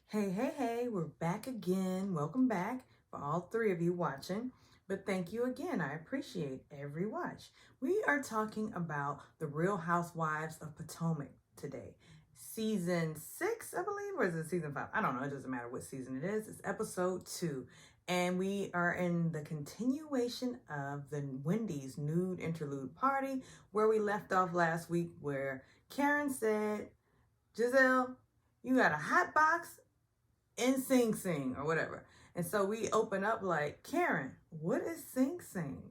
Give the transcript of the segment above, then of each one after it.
Hey, hey, hey, we're back again. Welcome back for all three of you watching. But thank you again. I appreciate every watch. We are talking about the Real Housewives of Potomac today. Season 6, I believe, or is it season 5? I don't know. It doesn't matter what season it is. It's episode 2. And we are in the continuation of the Wendy's nude interlude party where we left off last week, where Karen said, Giselle, you got a hot box in Sing Sing or whatever. And so we open up like, Karen, what is Sing Sing?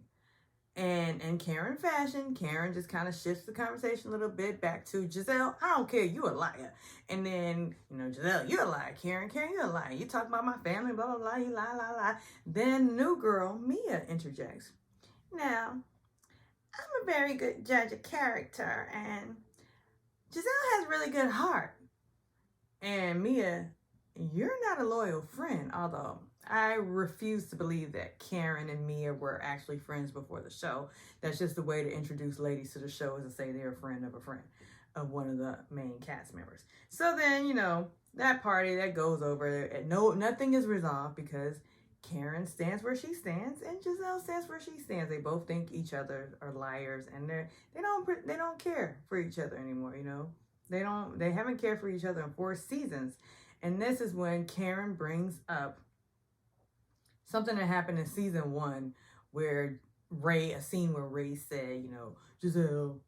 And in Karen fashion, Karen just kind of shifts the conversation a little bit back to Giselle. I don't care, you a liar. And then, Giselle, you're a liar. Karen, you're a liar. You talk about my family, blah, blah, blah, you lie, lie, lie. Then new girl, Mia, interjects. Now, I'm a very good judge of character, and Giselle has a really good heart. And Mia, you're not a loyal friend, although I refuse to believe that Karen and Mia were actually friends before the show. That's just the way to introduce ladies to the show, is to say they're a friend of one of the main cast members. So then, that party that goes over, and nothing is resolved because Karen stands where she stands and Giselle stands where she stands. They both think each other are liars, and they don't care for each other anymore. They haven't cared for each other in 4 seasons. And this is when Karen brings up something that happened in season 1 where a scene where Ray said, Giselle,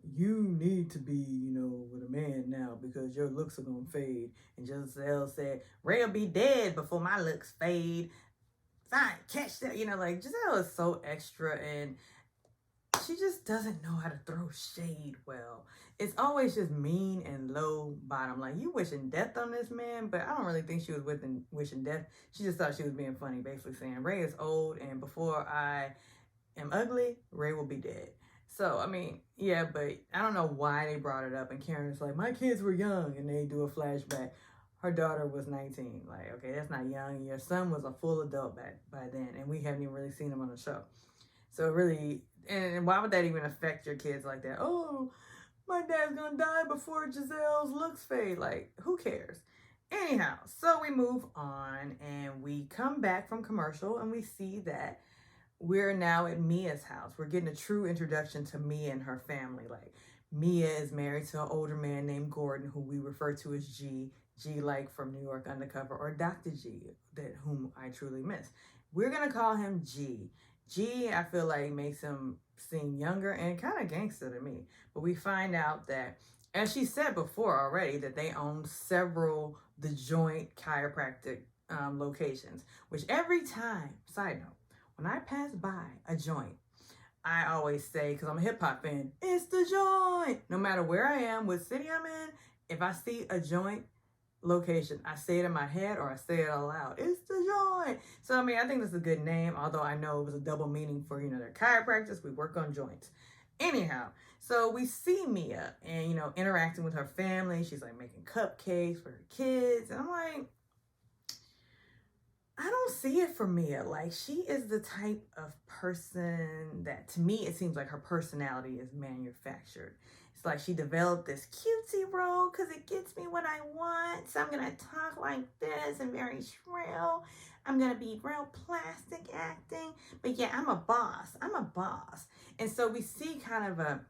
you need to be, with a man now because your looks are going to fade. And Giselle said, Ray'll be dead before my looks fade. Fine, catch that. Giselle is so extra, and she just doesn't know how to throw shade well. It's always just mean and low bottom. Like, you wishing death on this man, but I don't really think she was wishing death. She just thought she was being funny, basically saying, Ray is old, and before I am ugly, Ray will be dead. So, yeah, but I don't know why they brought it up. And Karen's like, my kids were young, and they do a flashback. Her daughter was 19. Like, okay, that's not young. Your son was a full adult by then, and we haven't even really seen him on the show. So really, and why would that even affect your kids like that? Oh, my dad's gonna die before Giselle's looks fade. Like, who cares? Anyhow, so we move on and we come back from commercial and we see that we're now at Mia's house. We're getting a true introduction to Mia and her family. Like, Mia is married to an older man named Gordon, who we refer to as G, like from New York Undercover, or Dr. G, whom I truly miss. We're gonna call him G. G, I feel like, makes him seem younger and kind of gangster to me. But we find out that, as she said before already, that they own several The Joint chiropractic locations, which every time, side note, when I pass by a joint, I always say, because I'm a hip hop fan, it's The Joint. No matter where I am, what city I'm in, if I see a joint location, I say it in my head or I say it out loud. It's The Joint. So, I think that's a good name, although I know it was a double meaning for, their chiropractors. We work on joints. Anyhow, so we see Mia and, interacting with her family. She's like making cupcakes for her kids. And I'm like, I don't see it for Mia. Like, she is the type of person that, to me, it seems like her personality is manufactured. It's like she developed this cutesy role because it gets me what I want. So I'm going to talk like this and very shrill. I'm going to be real plastic acting. But yeah, I'm a boss. And so we see kind of a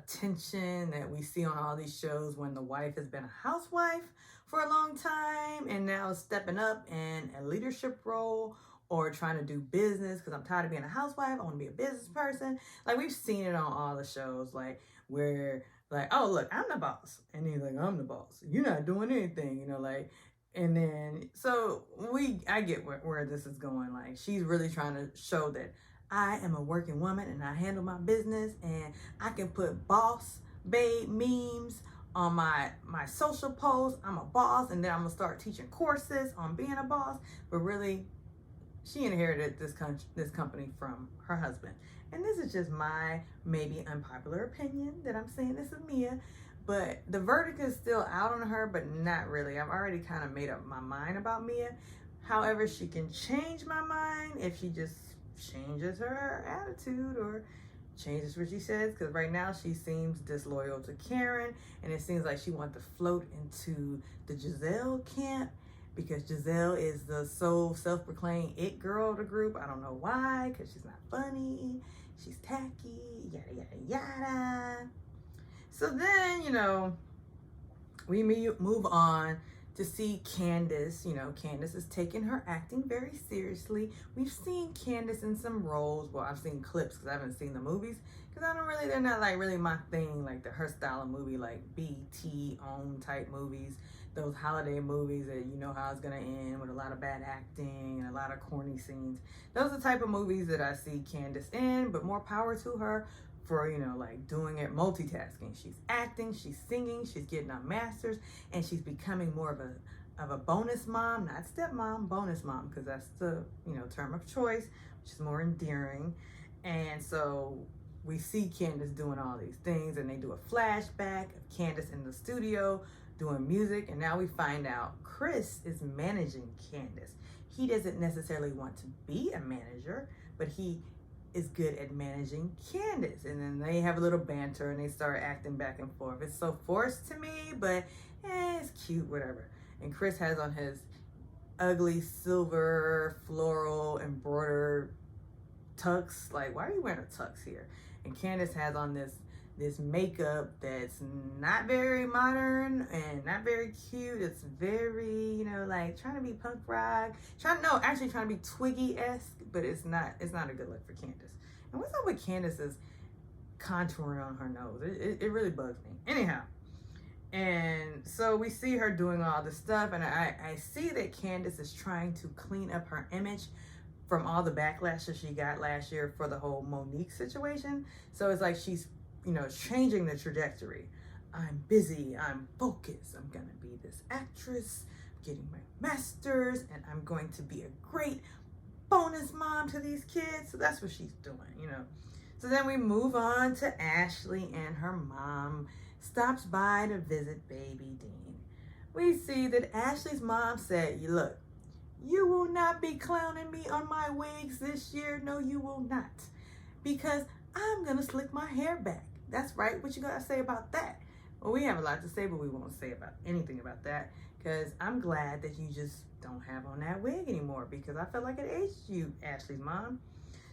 tension that we see on all these shows when the wife has been a housewife for a long time and now is stepping up in a leadership role or trying to do business because I'm tired of being a housewife. I want to be a business person. Like, we've seen it on all the shows, like, where, like, oh, look, I'm the boss. And he's like, I'm the boss. You're not doing anything, and then, so I get where this is going. Like, she's really trying to show that I am a working woman and I handle my business and I can put boss babe memes on my social posts. I'm a boss, and then I'm gonna start teaching courses on being a boss. But really, she inherited this company from her husband. And this is just my maybe unpopular opinion that I'm saying this is Mia. But the verdict is still out on her, but not really. I've already kind of made up my mind about Mia. However, she can change my mind if she just changes her attitude or changes what she says, because right now she seems disloyal to Karen, and it seems like she wants to float into the Giselle camp, because Giselle is the sole self-proclaimed it girl of the group. I don't know why, because she's not funny, she's tacky, yada yada yada. So then, we move on to see Candace. Candace is taking her acting very seriously. We've seen Candace in some roles. Well, I've seen clips because I haven't seen the movies, because they're not like really my thing, like her style of movie, like BT own type movies, those holiday movies that you know how it's gonna end with a lot of bad acting and a lot of corny scenes. Those are the type of movies that I see Candace in, but more power to her for, like doing it, multitasking. She's acting, she's singing, she's getting her masters, and she's becoming more of a bonus mom, not stepmom, bonus mom, because that's the, term of choice, which is more endearing. And so we see Candace doing all these things, and they do a flashback of Candace in the studio doing music, and now we find out Chris is managing Candace. He doesn't necessarily want to be a manager, but he is good at managing Candace. And then they have a little banter and they start acting back and forth. It's so forced to me, but it's cute, whatever. And Chris has on his ugly silver floral embroidered tux. Like, why are you wearing a tux here? And Candace has on this makeup that's not very modern and not very cute. It's very, like trying to be punk rock. Trying to be Twiggy-esque, but it's not a good look for Candace. And what's up with Candace's contouring on her nose? It really bugs me. Anyhow, and so we see her doing all this stuff, and I see that Candace is trying to clean up her image from all the backlash that she got last year for the whole Monique situation. So it's like she's changing the trajectory. I'm busy, I'm focused, I'm gonna be this actress, getting my master's, and I'm going to be a great bonus mom to these kids. So that's what she's doing, So then we move on to Ashley, and her mom stops by to visit baby Dean. We see that Ashley's mom said, look, you will not be clowning me on my wigs this year. No, you will not. Because I'm gonna slick my hair back. That's right. What you gotta say about that? Well, we have a lot to say, but we won't say about anything about that, because I'm glad that you just don't have on that wig anymore, because I felt like it aged you, Ashley's mom.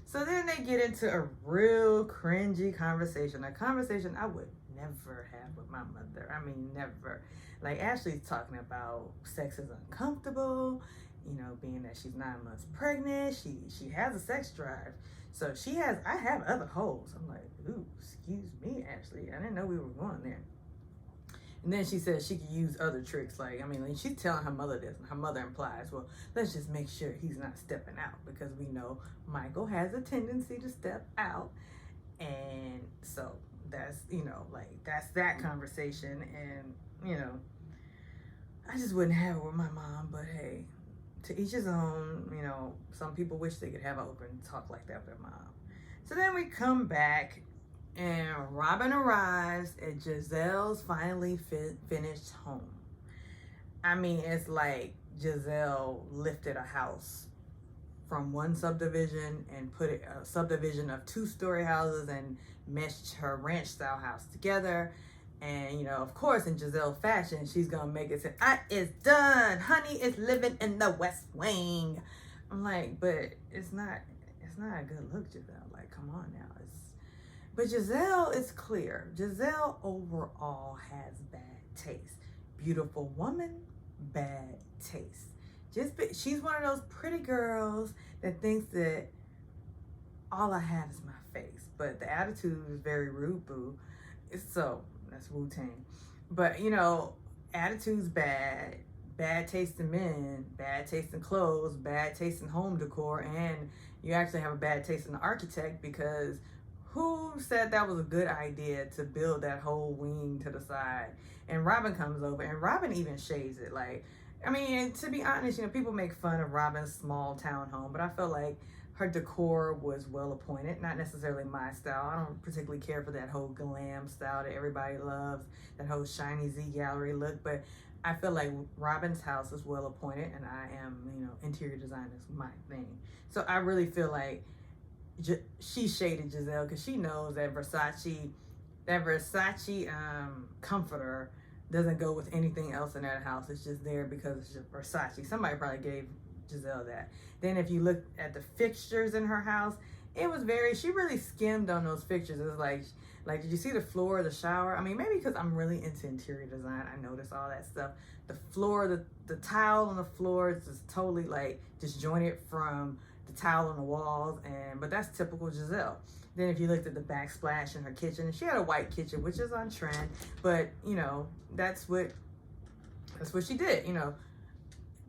So then they get into a real cringy conversation, a conversation I would never have with my mother. I mean, never. Like, Ashley's talking about sex is uncomfortable, being that she's 9 months pregnant, she has a sex drive. So I have other holes. I'm like, ooh, excuse me, Ashley. I didn't know we were going there. And then she says she could use other tricks. Like she's telling her mother this, and her mother implies, well, let's just make sure he's not stepping out, because we know Michael has a tendency to step out. And so that's, that's that conversation. And, I just wouldn't have it with my mom, but hey, to each his own. Some people wish they could have an open talk like that with their mom. So then we come back, and Robin arrives at Giselle's finally finished home. I mean, it's like Giselle lifted a house from one subdivision and put a subdivision of 2-story houses and meshed her ranch style house together. And, of course, in Giselle fashion, she's going to make it say, it's done. Honey is living in the West Wing. I'm like, but it's not a good look, Giselle. Like, come on now. But Giselle is clear. Giselle overall has bad taste. Beautiful woman, bad taste. She's one of those pretty girls that thinks that all I have is my face. But the attitude is very rude, boo. So that's Wu-Tang. But, attitude's bad. Bad taste in men, bad taste in clothes, bad taste in home decor, and you actually have a bad taste in the architect, because who said that was a good idea to build that whole wing to the side? And Robin comes over, and Robin even shades it. Like, to be honest, people make fun of Robin's small town home, but I feel like her decor was well appointed, not necessarily my style. I don't particularly care for that whole glam style that everybody loves, that whole shiny Z gallery look, but I feel like Robin's house is well appointed, and I am, interior design is my thing. So I really feel like she shaded Giselle because she knows that Versace comforter doesn't go with anything else in that house. It's just there because it's just Versace. Somebody probably gave Giselle that. Then if you look at the fixtures in her house, it was she really skimmed on those fixtures. It was like, did you see the floor of the shower? I mean, maybe because I'm really into interior design, I noticed all that stuff. The floor, the tile on the floor is just totally like disjointed from the tile on the walls, but that's typical Giselle. Then if you looked at the backsplash in her kitchen, and she had a white kitchen, which is on trend, but you know, that's what she did. You know,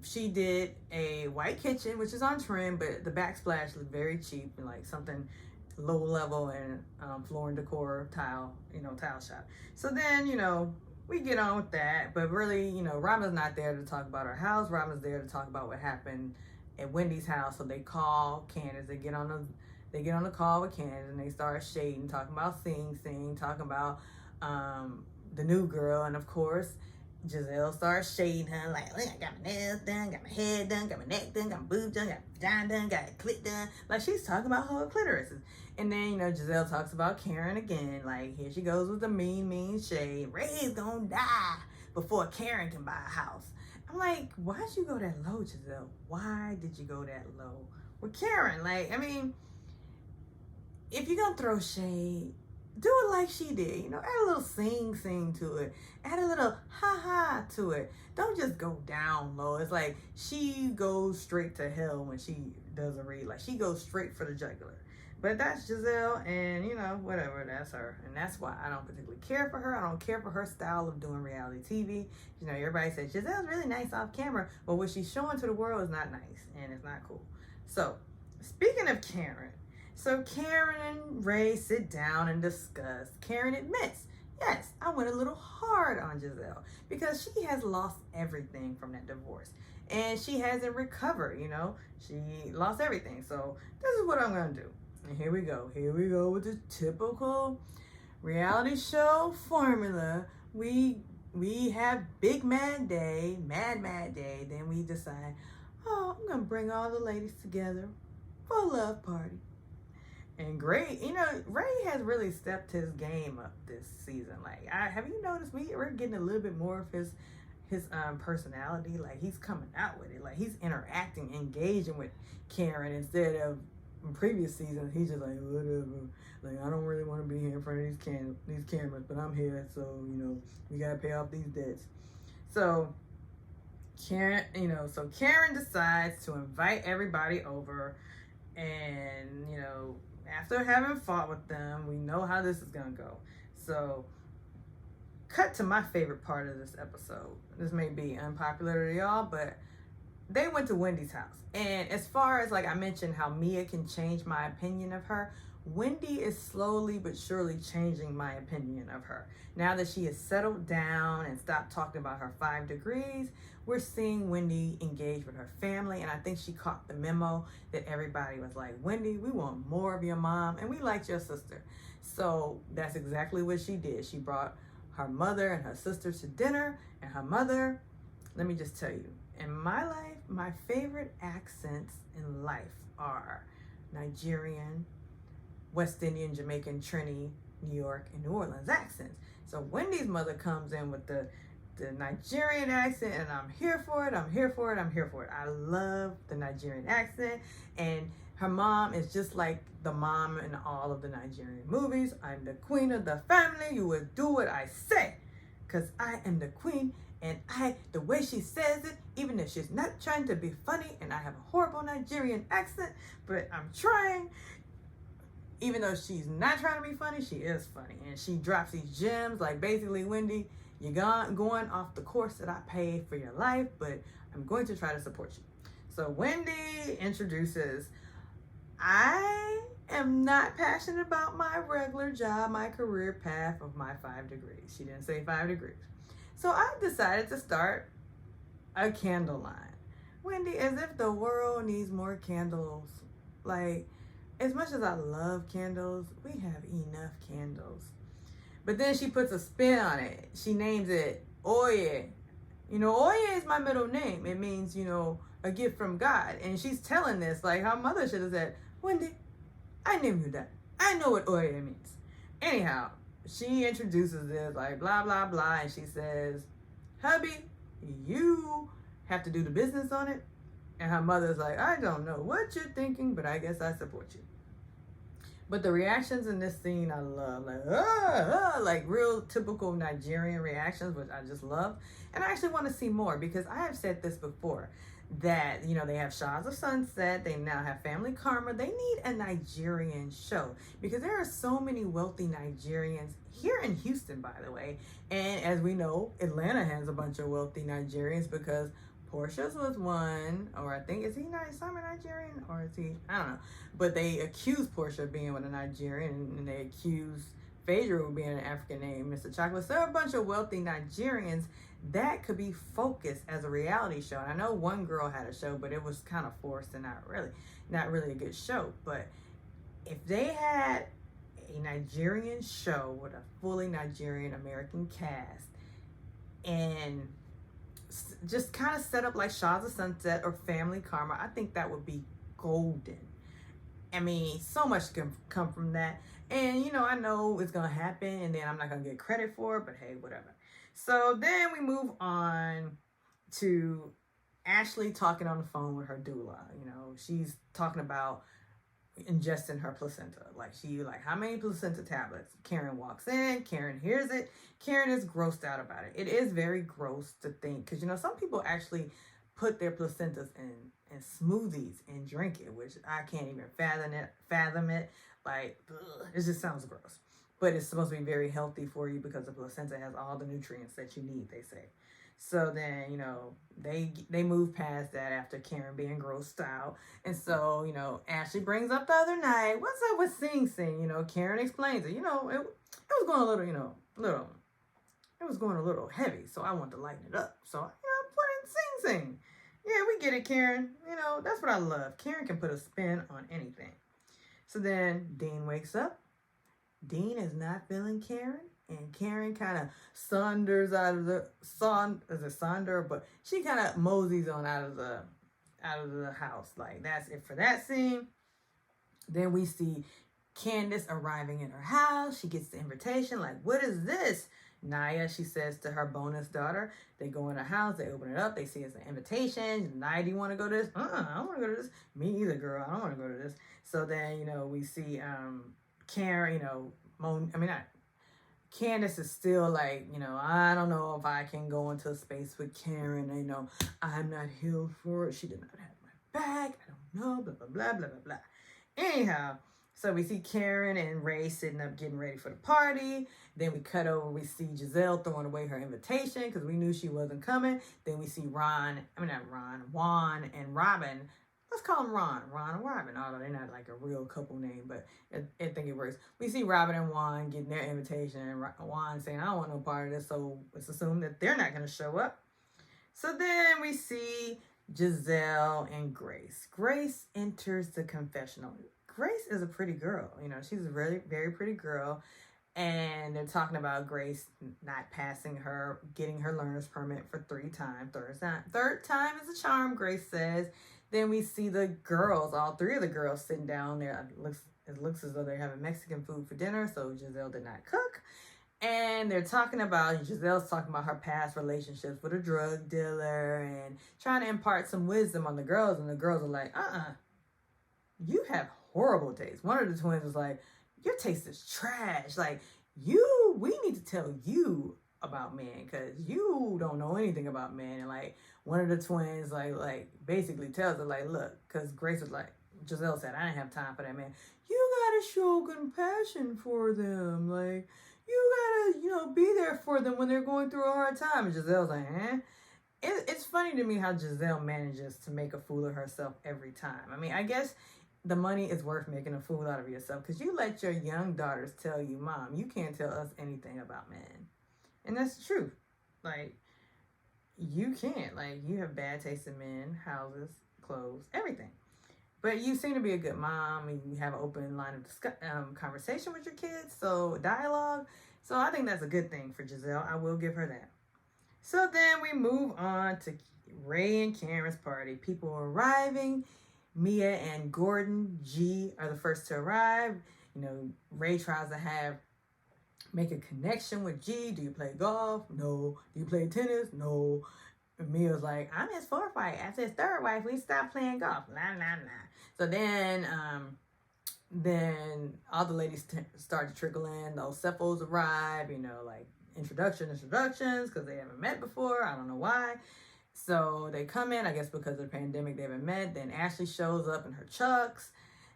she did a white kitchen, which is on trend, but the backsplash looked very cheap and like something low level and floor and decor tile shop. So then, you know, we get on with that, but really, you know, Rhonda's not there to talk about her house. Rhonda's there to talk about what happened at Wendy's house. So they call Candace. They get on the call with Candace and they start shading, talking about Sing, talking about the new girl, and of course Giselle starts shading her like, look, I got my nails done, got my head done, got my neck done, got my boobs done, got my vagina done, got a clit done. Like she's talking about her clitoris. And then, you know, Giselle talks about Karen again. Like, here she goes with the mean shade. Ray's gonna die before Karen can buy a house. I'm like, why'd you go that low, Giselle? Why did you go that low with Karen? Like, I mean, if you're gonna throw shade, do it like she did. You know, add a little sing to it. Add a little ha to it. Don't just go down low. It's like she goes straight to hell when she does a read. Like she goes straight for the jugular. But that's Giselle, and you know, whatever, that's her. And that's why I don't particularly care for her. I don't care for her style of doing reality TV. You know, everybody says Giselle's really nice off camera, but what she's showing to the world is not nice, and it's not cool. So, speaking of Karen, so Karen and Ray sit down and discuss. Karen admits, yes, I went a little hard on Giselle because she has lost everything from that divorce. And she hasn't recovered, you know. She lost everything. So this is what I'm going to do. And here we go with the typical reality show formula. We have big mad day, mad day. Then we decide, oh, I'm going to bring all the ladies together for a love party. And great, you know, Ray has really stepped his game up this season. Like, have you noticed we're getting a little bit more of his personality? Like, he's coming out with it. Like, he's interacting, engaging with Karen instead of in previous seasons. He's just like, whatever. Like, I don't really want to be here in front of these cameras, but I'm here, so you know, we gotta pay off these debts. So Karen, you know, Karen decides to invite everybody over, and you know, after having fought with them, we know how this is gonna go. So, cut to my favorite part of this episode. This may be unpopular to y'all, but they went to Wendy's house. And as far as like I mentioned how Mia can change my opinion of her, Wendy is slowly but surely changing my opinion of her. Now that she has settled down and stopped talking about her 5 degrees, we're seeing Wendy engage with her family. And I think she caught the memo that everybody was like, Wendy, we want more of your mom and we liked your sister. So that's exactly what she did. She brought her mother and her sister to dinner, and her mother, let me just tell you, in my life, my favorite accents in life are Nigerian, West Indian, Jamaican, Trini, New York, and New Orleans accents. So Wendy's mother comes in with the Nigerian accent, and I'm here for it. I love the Nigerian accent, and her mom is just like the mom in all of the Nigerian movies. I'm the queen of the family. You will do what I say, because I am the queen. And the way she says it, even if she's not trying to be funny, and I have a horrible Nigerian accent, but I'm trying. Even though she's not trying to be funny, she is funny. And she drops these gems, like basically, Wendy, you're going off the course that I paid for your life, but I'm going to try to support you. So Wendy introduces, I am not passionate about my regular job, my career path of my 5 degrees. She didn't say 5 degrees. So I decided to start a candle line. Wendy, as if the world needs more candles. Like, as much as I love candles, we have enough candles. But then she puts a spin on it. She names it Oye. You know, Oye is my middle name. It means, you know, a gift from God. And she's telling this, like her mother should have said, Wendy, I never knew that. I know what oye means. Anyhow, she introduces this like blah blah blah, and she says, "Hubby, you have to do the business on it." And her mother's like, "I don't know what you're thinking, but I guess I support you." But the reactions in this scene, I love, like real typical Nigerian reactions, which I just love. And I actually want to see more because I have said this before that, they have Shaws of Sunset, they now have Family Karma. They need a Nigerian show because there are so many wealthy Nigerians here in Houston, by the way. And as we know, Atlanta has a bunch of wealthy Nigerians because Portia's was one, or I think, is he not Simon Nigerian, or is he, I don't know. But they accuse Portia of being with a Nigerian, and they accuse Phaedra of being an African named Mr. Chocolate. So there are a bunch of wealthy Nigerians that could be focused as a reality show. And I know one girl had a show, but it was kind of forced and not really a good show. But if they had a Nigerian show with a fully Nigerian American cast and just kind of set up like Shaws of Sunset or Family Karma, I think that would be golden. I mean, so much can come from that. And, I know it's going to happen and then I'm not going to get credit for it, but hey, whatever. So then we move on to Ashley talking on the phone with her doula. She's talking about ingesting her placenta. Like, how many placenta tablets? Karen walks in, Karen hears it. Karen is grossed out about it. It is very gross to think, because some people actually put their placentas in smoothies and drink it, which I can't even fathom it. Like, ugh, it just sounds gross. But it's supposed to be very healthy for you because the placenta has all the nutrients that you need, they say. So then, they move past that after Karen being grossed out. And so, Ashley brings up the other night, what's up with Sing Sing? Karen explains it. It was going a little, it was going a little heavy. So I wanted to lighten it up. So, put in Sing Sing. Yeah, we get it, Karen. That's what I love. Karen can put a spin on anything. So then Dean wakes up. Dean is not feeling Karen. And Karen kind of saunders out of the but she kind of moseys on out of the house. Like, that's it for that scene. Then we see Candace arriving in her house. She gets the invitation. Like, what is this? Naya, she says to her bonus daughter. They go in the house. They open it up. They see it's an invitation. Naya, do you want to go to this? I don't want to go to this. Me either, girl. I don't want to go to this. So then, we see Karen, Candace is still like, I don't know if I can go into a space with Karen. I'm not healed for it. She did not have my back. I don't know, blah, blah, blah, blah, blah, blah. Anyhow, so we see Karen and Ray sitting up getting ready for the party. Then we cut over. We see Giselle throwing away her invitation because we knew she wasn't coming. Then we see Juan and Robin. Let's call them Ron and Robin, although they're not like a real couple name, but I think it works. We see Robin and Juan getting their invitation, and Juan saying, I don't want no part of this, so it's assumed that they're not going to show up. So then we see Giselle and Grace. Grace enters the confessional. Grace is a pretty girl. She's a very, very pretty girl. And they're talking about Grace not passing getting her learner's permit for 3 times. Third time is a charm, Grace says. Then we see the girls, all 3 of the girls sitting down there. It looks as though they're having Mexican food for dinner, so Giselle did not cook. And Giselle's talking about her past relationships with a drug dealer and trying to impart some wisdom on the girls. And the girls are like, you have horrible taste. One of the twins was like, your taste is trash. Like, we need to tell you about men because you don't know anything about men. And like, one of the twins like basically tells her like, look, because Grace was like, Giselle said, I didn't have time for that man. You gotta show compassion for them. Like, you gotta, be there for them when they're going through a hard time. And Giselle's like, It's funny to me how Giselle manages to make a fool of herself every time. I mean, I guess the money is worth making a fool out of yourself because you let your young daughters tell you, Mom, you can't tell us anything about men. And that's the truth. Like, you can't. Like, you have bad taste in men, houses, clothes, everything. But you seem to be a good mom and you have an open line of conversation with your kids, so dialogue. So I think that's a good thing for Giselle. I will give her that. So then we move on to Ray and Karen's party. People are arriving. Mia and Gordon G are the first to arrive. You know, Ray tries to make a connection with G. Do you play golf? No. Do you play tennis? No. And Mia's like, I'm his fourth wife. After his third wife, we stopped playing golf. Nah, nah, nah. So then all the ladies start to trickle in. Those Cephals arrive, you know, like introductions, because they haven't met before. I don't know why. So they come in, I guess because of the pandemic, they haven't met. Then Ashley shows up in her chucks.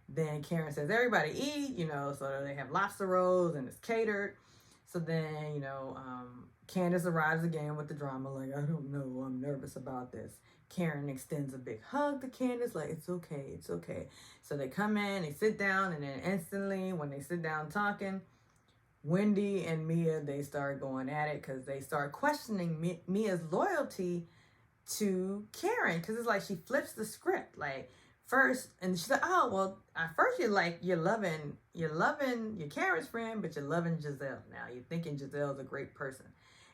Then Karen says, everybody eat, you know, so they have lobster rolls and it's catered. So then, you know, Candace arrives again with the drama, like, I don't know, I'm nervous about this. Karen extends a big hug to Candace, like, it's okay, it's okay. So they come in, they sit down, and then instantly, when they sit down talking, Wendy and Mia, they start going at it because they start questioning Mia's loyalty to Karen, because it's like she flips the script, like, first, and she's like, oh, well, at first you're loving your Karen's friend, but you're loving Giselle now. You're thinking Giselle's a great person.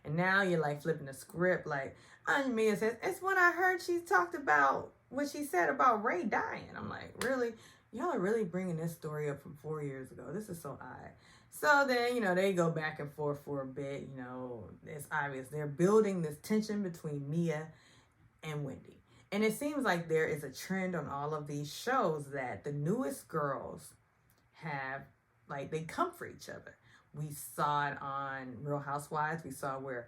And now you're like flipping the script, like, Aunt Mia says, it's when I heard she talked about what she said about Ray dying. I'm like, really? Y'all are really bringing this story up from 4 years ago. This is so odd. So then, you know, they go back and forth for a bit. You know, it's obvious. They're building this tension between Mia and Wendy. And it seems like there is a trend on all of these shows that the newest girls have, like, they come for each other. We saw it on Real Housewives. We saw where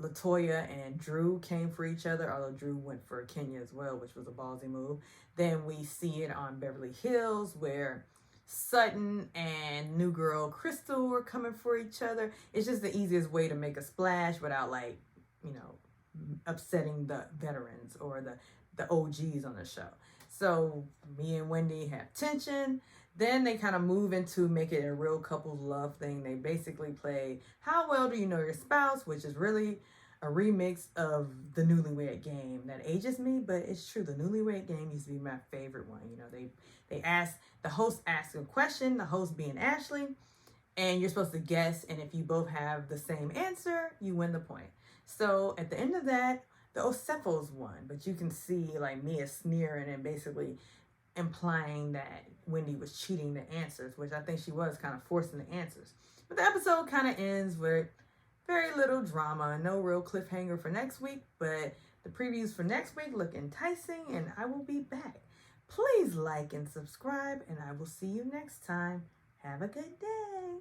Latoya and Drew came for each other, although Drew went for Kenya as well, which was a ballsy move. Then we see it on Beverly Hills where Sutton and new girl Crystal were coming for each other. It's just the easiest way to make a splash without, like, you know, upsetting the veterans or the OGs on the show. So me and Wendy have tension. Then they kind of move into make it a real couples love thing. They basically play How Well Do You Know Your Spouse, which is really a remix of the Newlywed Game. That ages me, but it's true. The Newlywed Game used to be my favorite one. You know, the host asks a question, the host being Ashley, and you're supposed to guess, and if you both have the same answer, you win the point. So at the end of that, the Ocephals won, but you can see like Mia sneering and basically implying that Wendy was cheating the answers, which I think she was kind of forcing the answers. But the episode kind of ends with very little drama, no real cliffhanger for next week, but the previews for next week look enticing, and I will be back. Please like and subscribe, and I will see you next time. Have a good day.